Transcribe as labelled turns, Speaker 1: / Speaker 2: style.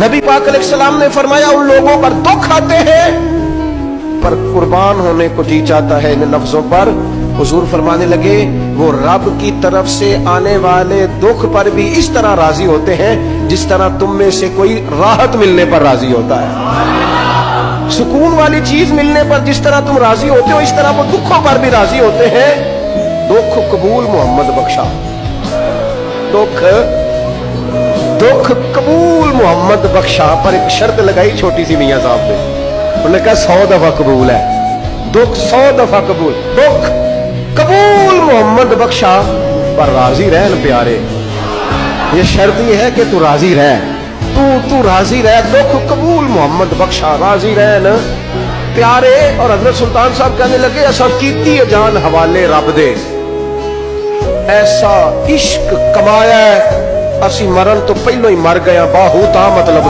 Speaker 1: नबी पाक अलैहिस्सलाम ने फरमाया उन लोगों पर दुख आते हैं पर कुर्बान होने को जी चाहता है इन लफ्जों पर। हुजूर फरमाने लगे वो रब की तरफ से आने वाले दुख पर भी इस तरह राजी होते हैं जिस तरह तुम में से कोई राहत मिलने पर राजी होता है। सुकून वाली चीज मिलने पर जिस तरह तुम राजी होते हो इस तरह वो दुखों पर भी राजी होते हैं। दुख कबूल मोहम्मद बख्शा, दुख कबूल मोहम्मद बख्शा, पर एक शर्त लगाई छोटी सी मियां साहब ने, उन्होंने कहा 100 दफा कबूल है, दुख 100 दफा कबूल, दुख कबूल मोहम्मद बख्शा पर राजी रहन प्यारे। ये शर्त ये है कि तू राजी रह, तू राजी रह, दुख कबूल मोहम्मद बख्शा, राजी रहन प्यारे। और हजरत सुल्तान साहब कहने लगे असा कीती जान हवाले रब दे, ऐसा इश्क कमाया असी मरन तो पहलो ही मर गया बाहू ता मतलब